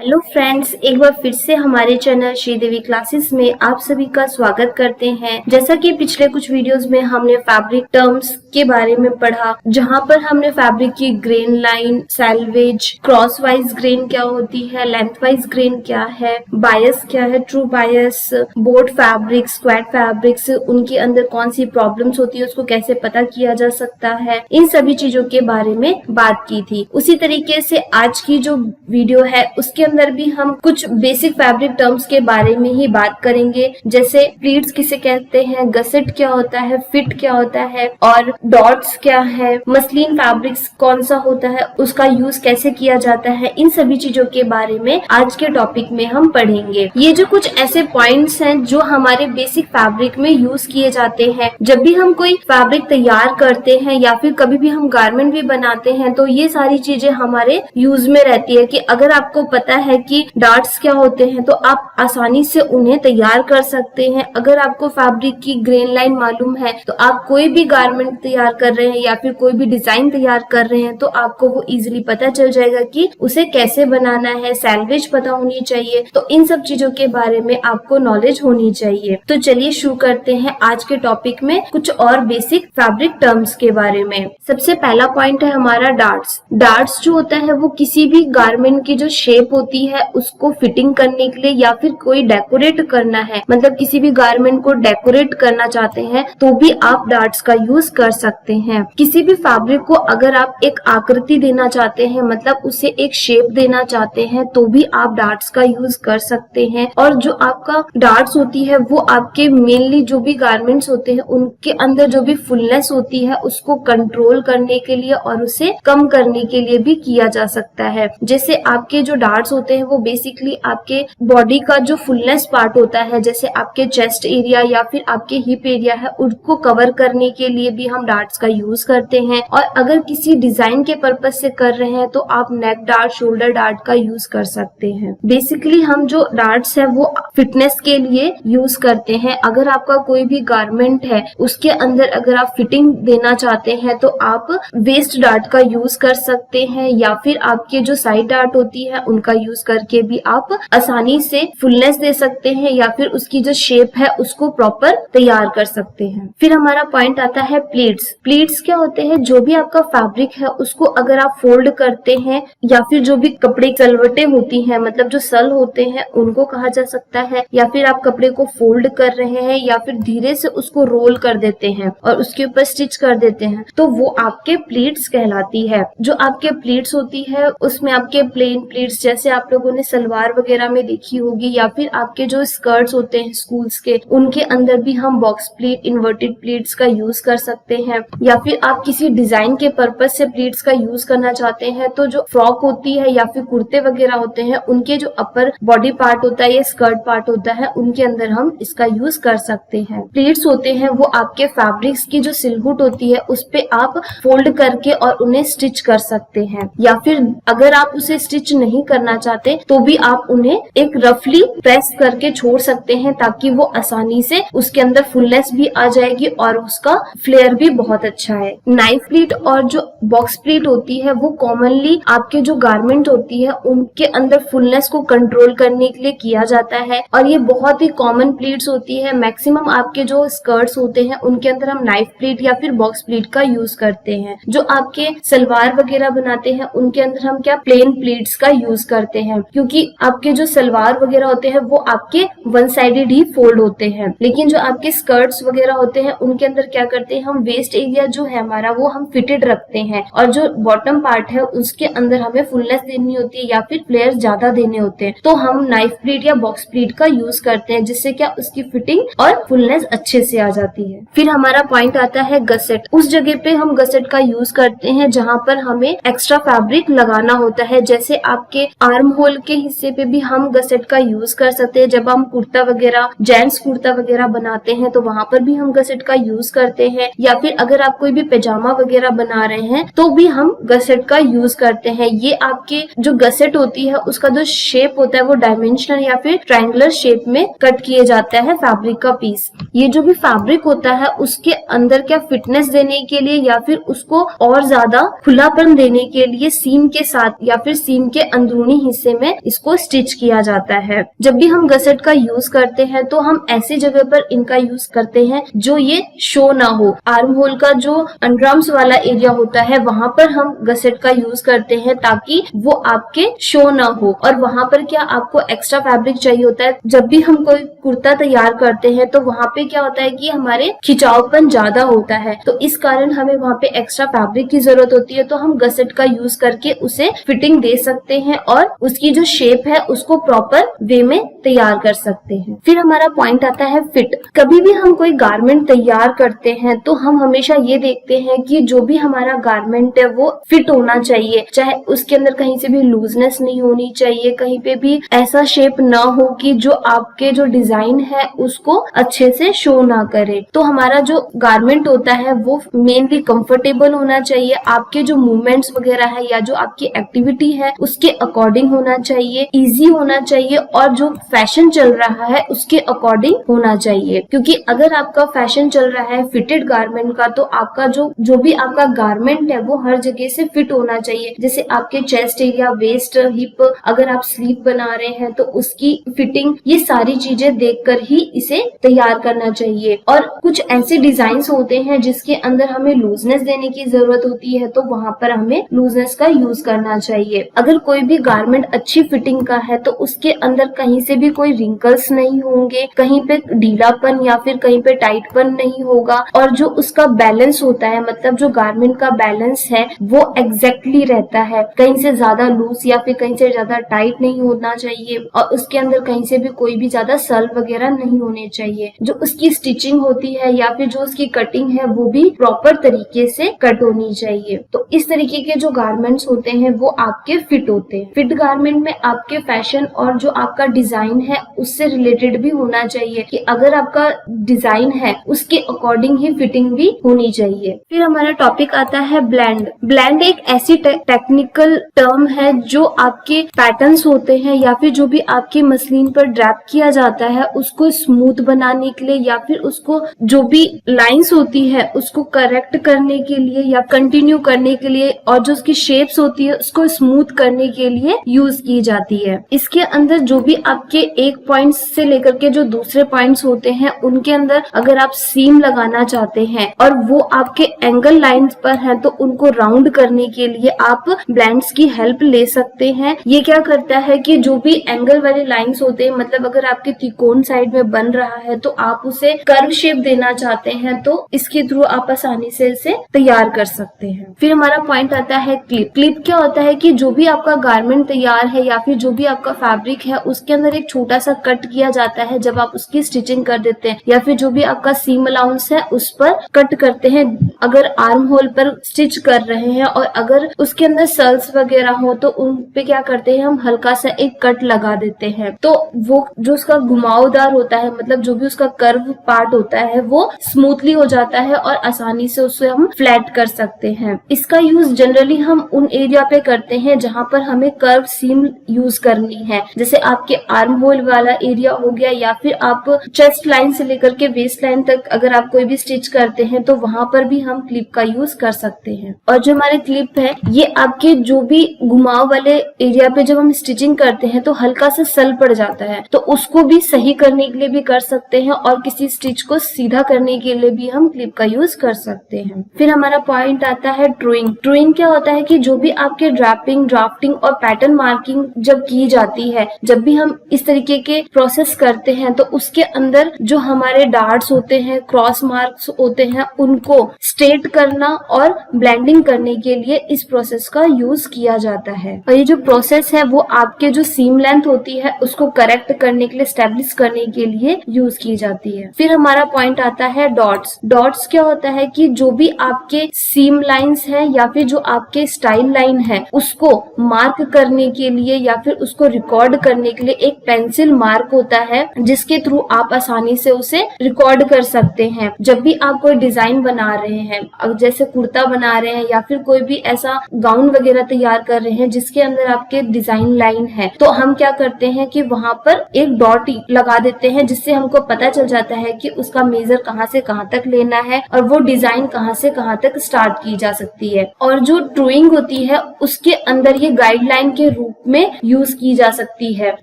Hello friends, एक बार फिर से हमारे चैनल श्रीदेवी क्लासेस में आप सभी का स्वागत करते हैं। जैसा कि पिछले कुछ वीडियोस में हमने फैब्रिक टर्म्स के बारे में पढ़ा, जहां पर हमने फैब्रिक की grain line, salvage, cross wise grain क्या होती है, लेंथ वाइज ग्रेन क्या है, बायस क्या है, ट्रू बायस, बोर्ड फैब्रिक, स्क्वाड फैब्रिक्स, उनके अंदर कौन सी प्रॉब्लम्स होती है, उसको कैसे पता किया जा सकता है, इन सभी चीजों के बारे में बात की थी। उसी तरीके से आज की जो वीडियो है उसके अंदर भी हम कुछ बेसिक फैब्रिक टर्म्स के बारे में ही बात करेंगे, जैसे प्लीट्स किसे कहते हैं, गसेट क्या होता है, फिट क्या होता है और डॉट्स क्या है, मसलिन फैब्रिक्स कौन सा होता है, उसका यूज कैसे किया जाता है। इन सभी चीजों के बारे में आज के टॉपिक में हम पढ़ेंगे। ये जो कुछ ऐसे पॉइंट्स हैं जो हमारे बेसिक फैब्रिक में यूज किए जाते हैं। जब भी हम कोई फैब्रिक तैयार करते हैं या फिर कभी भी हम गारमेंट भी बनाते हैं तो ये सारी चीजें हमारे यूज में रहती है कि अगर आपको पता है कि डार्ट्स क्या होते हैं तो आप आसानी से उन्हें तैयार कर सकते हैं। अगर आपको फैब्रिक की ग्रेन लाइन मालूम है तो आप कोई भी गारमेंट तैयार कर रहे हैं या फिर कोई भी डिजाइन तैयार कर रहे हैं तो आपको वो इजीली पता चल जाएगा कि उसे कैसे बनाना है। सैल्वेज पता होनी चाहिए। तो इन सब चीजों के बारे में आपको नॉलेज होनी चाहिए। तो चलिए शुरू करते हैं आज के टॉपिक में कुछ और बेसिक फैब्रिक टर्म्स के बारे में। सबसे पहला पॉइंट है हमारा डार्ट्स। डार्ट्स जो होता है वो किसी भी गारमेंट की जो शेप होती है उसको फिटिंग करने के लिए या फिर कोई डेकोरेट करना है, मतलब किसी भी गारमेंट को डेकोरेट करना चाहते हैं तो भी आप डार्ट्स का यूज कर सकते हैं। किसी भी फैब्रिक को अगर आप एक आकृति देना चाहते हैं, मतलब उसे एक शेप देना चाहते हैं तो भी आप डार्ट्स का यूज कर सकते हैं। और जो आपका डार्ट्स होती है वो आपके मेनली जो भी गारमेंट्स होते हैं उनके अंदर जो भी फुलनेस होती है उसको कंट्रोल करने के लिए और उसे कम करने के लिए भी किया जा सकता है। जैसे आपके जो डार्ट्स होते हैं वो बेसिकली आपके बॉडी का जो फुलनेस पार्ट होता है, जैसे आपके चेस्ट एरिया या फिर आपके हिप एरिया है, उनको कवर करने के लिए भी हम डार्ट्स का यूज करते हैं। और अगर किसी डिजाइन के पर्पज से कर रहे हैं तो आप नेक डार्ट, शोल्डर डार्ट का यूज कर सकते हैं। बेसिकली हम जो डार्ट्स है वो फिटनेस के लिए यूज करते हैं। अगर आपका कोई भी गारमेंट है उसके अंदर अगर आप फिटिंग देना चाहते हैं तो आप वेस्ट डार्ट का यूज कर सकते हैं या फिर आपके जो साइड डार्ट होती है उनका यूज करके भी आप आसानी से फुलनेस दे सकते हैं या फिर उसकी जो शेप है उसको प्रॉपर तैयार कर सकते हैं। फिर हमारा पॉइंट आता है प्लीट्स। प्लीट्स क्या होते हैं, जो भी आपका फैब्रिक है उसको अगर आप फोल्ड करते हैं या फिर जो भी कपड़े सलवटें होती हैं, मतलब जो सल होते हैं उनको कहा जा सकता है, या फिर आप कपड़े को फोल्ड कर रहे हैं या फिर धीरे से उसको रोल कर देते हैं और उसके ऊपर स्टिच कर देते हैं तो वो आपके प्लीट्स कहलाती है। जो आपके प्लीट्स होती है उसमें आपके प्लेन प्लीट्स जैसे आप लोगों ने सलवार वगैरह में देखी होगी या फिर आपके जो स्कर्ट्स होते हैं स्कूल्स के, उनके अंदर भी हम बॉक्स प्लीट, इन्वर्टेड प्लीट्स का यूज कर सकते हैं। या फिर आप किसी डिजाइन के पर्पज से प्लीट्स का यूज करना चाहते हैं तो जो फ्रॉक होती है या फिर कुर्ते वगैरह होते हैं उनके जो अपर बॉडी पार्ट होता है या स्कर्ट पार्ट होता है उनके अंदर हम इसका यूज कर सकते हैं। प्लीट्स होते हैं वो आपके फैब्रिक्स की जो सिलहुट होती है उस पे आप फोल्ड करके और उन्हें स्टिच कर सकते हैं, या फिर अगर आप उसे स्टिच नहीं करना चाहते तो भी आप उन्हें एक रफली प्रेस करके छोड़ सकते हैं ताकि वो आसानी से उसके अंदर फुलनेस भी आ जाएगी और उसका फ्लेयर भी बहुत अच्छा है। नाइफ प्लीट और जो बॉक्स प्लीट होती है वो कॉमनली आपके जो गारमेंट होती है उनके अंदर फुलनेस को कंट्रोल करने के लिए किया जाता है और ये बहुत ही कॉमन प्लीट्स होती है। मैक्सिमम आपके जो स्कर्ट्स होते हैं उनके अंदर हम नाइफ प्लीट या फिर बॉक्स प्लीट का यूज करते हैं। जो आपके सलवार वगैरह बनाते हैं उनके अंदर हम क्या प्लेन प्लीट्स का यूज करते हैं, क्योंकि आपके जो सलवार वगैरह होते हैं वो आपके वन साइडेड ही फोल्ड होते हैं। लेकिन जो आपके स्कर्ट्स वगैरह होते हैं उनके अंदर क्या करते हैं, हम वेस्ट एरिया जो है हमारा वो हम फिटेड रखते हैं और जो बॉटम पार्ट है उसके अंदर हमें फुलनेस देनी होती है या फिर फ्लेयर ज्यादा देने होते हैं तो हम नाइफ प्लीट या बॉक्स प्लीट का यूज करते हैं, जिससे क्या उसकी फिटिंग और फुलनेस अच्छे से आ जाती है। फिर हमारा पॉइंट आता है गसेट। उस जगह पे हम गसेट का यूज करते हैं जहाँ पर हमें एक्स्ट्रा फैब्रिक लगाना होता है। जैसे आपके आर्म होल के हिस्से पे भी हम गसेट का यूज कर सकते हैं। जब हम कुर्ता वगैरह, जेंट्स कुर्ता वगैरह बनाते हैं तो वहाँ पर भी हम गसेट का यूज करते हैं, या फिर अगर आप कोई भी पैजामा वगैरह बना रहे हैं तो भी हम गसेट का यूज करते हैं। ये आपके जो गसेट होती है उसका जो शेप होता है वो डायमेंशनल या फिर ट्रायंगुलर शेप में कट किए जाता है फैब्रिक का पीस। ये जो भी फैब्रिक होता है उसके अंदर क्या फिटनेस देने के लिए या फिर उसको और ज्यादा खुलापन देने के लिए सीम के साथ या फिर सीम के अंदरूनी हिस्से में इसको स्टिच किया जाता है। जब भी हम गसेट का यूज करते हैं तो हम ऐसी जगह पर इनका यूज करते हैं जो ये शो ना हो। आर्म होल का जो अंडरआर्म्स वाला एरिया होता है वहां पर हम गसेट का यूज करते हैं ताकि वो आपके शो ना हो। और वहां पर क्या आपको एक्स्ट्रा फैब्रिक चाहिए होता है। जब भी हम कोई कुर्ता तैयार करते हैं तो वहां पे क्या होता है कि हमारे खिंचावपन ज्यादा होता है, तो इस कारण हमें वहां पे एक्स्ट्रा फैब्रिक की जरूरत होती है। तो हम गसेट का यूज करके उसे फिटिंग दे सकते हैं और उसकी जो शेप है उसको प्रॉपर वे में तैयार कर सकते हैं। फिर हमारा पॉइंट आता है फिट। कभी भी हम कोई गारमेंट तैयार करते हैं तो हम हमेशा ये देखते हैं कि जो भी हमारा गारमेंट है वो फिट होना चाहिए, चाहे उसके अंदर कहीं से भी लूजनेस नहीं होनी चाहिए, कहीं पे भी ऐसा शेप ना हो कि जो आपके जो डिजाइन है उसको अच्छे से शो ना करे। तो हमारा जो गारमेंट होता है वो मेनली कंफर्टेबल होना चाहिए, आपके जो मूवमेंट्स वगैरह है या जो आपकी एक्टिविटी है उसके अकॉर्डिंग होना चाहिए, इजी होना चाहिए और जो फैशन चल रहा है उसके अकॉर्डिंग होना चाहिए। क्योंकि अगर आपका फैशन चल रहा है फिटेड गारमेंट का तो आपका जो भी आपका गारमेंट है वो हर जगह से फिट होना चाहिए। जैसे आपके चेस्ट एरिया, वेस्ट, हिप, अगर आप स्लीव बना रहे हैं तो उसकी फिटिंग, ये सारी चीजें देखकर ही इसे तैयार करना चाहिए। और कुछ ऐसे डिजाइन होते हैं जिसके अंदर हमें लूजनेस देने की जरूरत होती है तो वहां पर हमें लूजनेस का यूज करना चाहिए। अगर कोई भी गारमेंट अच्छी फिटिंग का है तो उसके अंदर कहीं से भी कोई रिंकल्स नहीं होंगे, कहीं पे ढीलापन या फिर कहीं पे टाइटपन नहीं होगा और जो उसका बैलेंस होता है, मतलब जो गारमेंट का बैलेंस है वो एग्जैक्टली रहता है। कहीं से ज्यादा लूज या फिर कहीं से ज्यादा टाइट नहीं होना चाहिए और उसके अंदर कहीं से भी कोई भी ज्यादा सल वगैरह नहीं होने चाहिए। जो उसकी स्टिचिंग होती है या फिर जो उसकी कटिंग है वो भी प्रॉपर तरीके से कट होनी चाहिए। तो इस तरीके के जो गारमेंट्स होते हैं वो आपके फिट होते हैं। फिट गारमेंट में आपके फैशन और जो आपका डिजाइन है उससे रिलेटेड भी होना चाहिए कि अगर आपका डिजाइन है उसके अकॉर्डिंग ही फिटिंग भी होनी चाहिए। फिर हमारा टॉपिक आता है ब्लेंड। ब्लेंड एक ऐसी टेक्निकल टर्म है जो आपके पैटर्न्स होते हैं या फिर जो भी आपकी मसलिन पर ड्रैप किया जाता है उसको स्मूथ बनाने के लिए या फिर उसको जो भी लाइंस होती है उसको करेक्ट करने के लिए या कंटिन्यू करने के लिए और जो उसकी शेप्स होती है उसको स्मूथ करने के लिए यूज की जाती है। इसके अंदर जो भी आपके एक पॉइंट से लेकर के जो दूसरे पॉइंट्स होते हैं उनके अंदर अगर आप सीम लगाना चाहते हैं और वो आपके एंगल लाइंस पर है तो उनको राउंड करने के लिए आप ब्लेंड्स की हेल्प ले सकते हैं। ये क्या करता है कि जो भी एंगल वाले लाइंस होते हैं, मतलब अगर आपके त्रिकोण साइड में बन रहा है तो आप उसे कर्व शेप देना चाहते हैं तो इसके थ्रू आप आसानी से इसे तैयार कर सकते हैं। फिर हमारा पॉइंट आता है क्लिप। क्लिप क्या होता है कि जो भी आपका गारमेंट तैयार है या फिर जो भी आपका फैब्रिक है उसके अंदर एक छोटा सा कट किया जाता है जब आप उसकी स्टिचिंग कर देते हैं या फिर जो भी आपका सीम अलाउंस है उस पर कट करते हैं। अगर आर्म होल पर स्टिच कर रहे हैं और अगर उसके अंदर सल्स वगैरह हो तो उन पे क्या करते हैं हम हल्का सा एक कट लगा देते हैं तो वो जो उसका घुमावदार होता है, मतलब जो भी उसका कर्व पार्ट होता है वो स्मूथली हो जाता है और आसानी से उसे हम फ्लैट कर सकते हैं। इसका यूज जनरली हम उन एरिया पे करते हैं जहां पर हमें कर्व सीम यूज करनी है, जैसे आपके आर्म होल वाला एरिया हो गया या फिर आप चेस्ट लाइन से लेकर के वेस्ट लाइन तक अगर आप कोई भी स्टिच करते हैं तो वहां पर भी हम क्लिप का यूज कर सकते हैं। और जो हमारे क्लिप है ये आपके जो भी घुमाव वाले एरिया पे जब हम स्टिचिंग करते हैं तो हल्का सा सल पड़ जाता है तो उसको भी सही करने के लिए भी कर सकते हैं और किसी स्टिच को सीधा करने के लिए भी हम क्लिप का यूज कर सकते हैं। फिर हमारा पॉइंट आता है ड्राइंग। ड्राइंग क्या होता है कि जो भी आपके ड्रैपिंग, ड्राफ्टिंग और पैटर्न मार्किंग जब की जाती है, जब भी हम इस तरीके के प्रोसेस करते हैं तो उसके अंदर जो हमारे डार्ट्स होते हैं, क्रॉस मार्क्स होते हैं, उनको स्ट्रेट करना और ब्लेंडिंग करने के लिए इस प्रोसेस का यूज किया जाता है। और ये जो प्रोसेस है वो आपके जो सीम लेंथ होती है उसको करेक्ट करने के लिए, स्टैब्लिश करने के लिए यूज की जाती है। फिर हमारा पॉइंट आता है डॉट्स। डॉट्स क्या होता है कि जो भी आपके सीम लाइंस है या फिर जो आपके स्टाइल लाइन है उसको मार्क करने के लिए या फिर उसको रिकॉर्ड करने के लिए एक पेंसिल मार्क होता है जिसके थ्रू आप आसानी से उसे रिकॉर्ड कर सकते हैं। जब भी आप कोई डिजाइन बना रहे हैं, जैसे कुर्ता बना रहे हैं या फिर कोई भी ऐसा गाउन वगैरह तैयार कर रहे हैं जिसके अंदर आपके डिजाइन लाइन है, तो हम क्या करते हैं कि वहां पर एक डॉट लगा देते हैं जिससे हमको पता चल जाता है कि उसका मेजर कहाँ से कहाँ तक लेना है और वो डिजाइन कहाँ से कहाँ तक स्टार्ट की जा सकती है। और जो ड्राइंग होती है उसके अंदर ये गाइडलाइन के रूप में यूज की जा सकती है।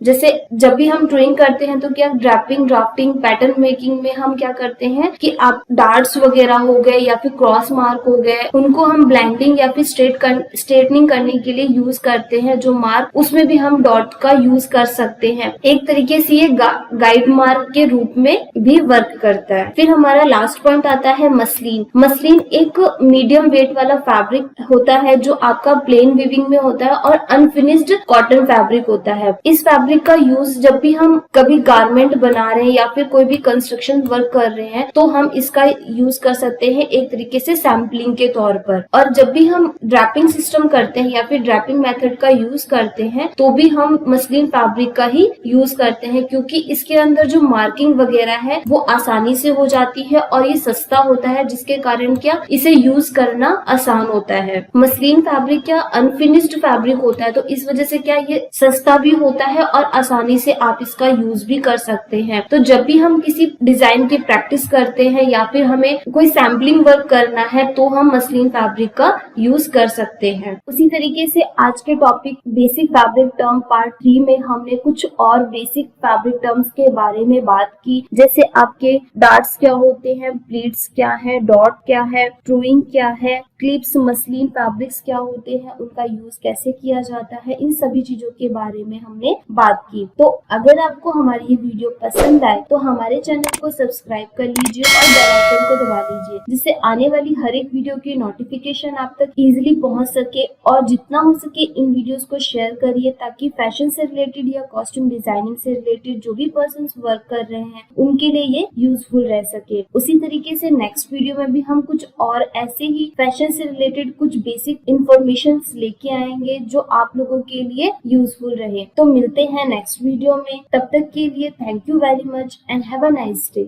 जैसे जब भी हम ड्राइंग करते हैं तो क्या ड्रैपिंग, ड्राफ्टिंग, पैटर्न मेकिंग में हम क्या करते हैं कि आप डार्ट्स वगैरह हो गए या फिर क्रॉस मार्क हो गए, उनको हम ब्लेंडिंग या फिर स्ट्रेटनिंग करने के लिए यूज करते हैं। जो मार्क, उसमें भी हम डॉट का यूज कर सकते हैं। एक तरीके से ये गाइड मार्क के रूप में भी वर्क करता है। फिर हमारा लास्ट पॉइंट आता है मसलिन। मसलिन एक मीडियम वेट वाला फैब्रिक होता है जो आपका प्लेन वीविंग में होता है और अनफिनिश्ड कॉटन फैब्रिक होता है। इस फैब्रिक का यूज जब भी हम कभी गारमेंट बना रहे हैं या फिर कोई भी कंस्ट्रक्शन वर्क कर रहे हैं तो हम इसका यूज कर सकते हैं एक तरीके से सैम्पलिंग के तौर पर। और जब भी हम ड्रैपिंग सिस्टम करते हैं या फिर ड्रैपिंग मेथड का यूज करते हैं तो भी हम मसलिन फैब्रिक का ही यूज करते हैं, क्योंकि इसके अंदर जो मार्किंग वगैरह है वो आसानी से हो जाती है और ये सस्ता होता है, जिसके कारण क्या इसे यूज करना आसान होता है। मसलिन फैब्रिक क्या अनफिनिश्ड फैब्रिक होता है, तो इस वजह से क्या ये सस्ता भी होता है और आसानी से आप इसका यूज भी कर सकते हैं। तो जब भी हम किसी डिजाइन की प्रैक्टिस करते हैं या फिर हमें कोई सैम्पलिंग वर्क करना है तो हम मसलिन फैब्रिक का यूज कर सकते हैं। उसी तरीके से आज के topic basic fabric term part 3 में हमने कुछ और बेसिक फैब्रिक टर्म्स के बारे में बात की, जैसे आपके डार्ट्स क्या होते हैं, प्लीट्स क्या है, डॉट क्या है, ट्रूइंग क्या है, क्लिप्स, मसलिन फैब्रिक्स क्या होते हैं, उनका यूज कैसे किया जाता है, इन सभी चीजों के बारे में हमने बात की। तो अगर आपको हमारी ये वीडियो पसंद आए तो हमारे चैनल को सब्सक्राइब कर लीजिए और बेल आइकन को दबा लीजिए, जिससे आने वाली हर एक वीडियो की नोटिफिकेशन आप तक इजीली पहुंच सके। और जितना हो सके इन वीडियोस को शेयर करिए ताकि फैशन से रिलेटेड या कॉस्ट्यूम डिजाइनिंग से रिलेटेड जो भी पर्सन्स वर्क कर रहे हैं उनके लिए ये यूजफुल रह सके। उसी तरीके से नेक्स्ट वीडियो में भी हम कुछ और ऐसे ही फैशन से रिलेटेड कुछ बेसिक इंफॉर्मेशन लेके आएंगे जो आप लोगों के लिए यूजफुल रहे। तो मिलते हैं नेक्स्ट वीडियो में, तब तक के लिए thank you very much and have a nice day.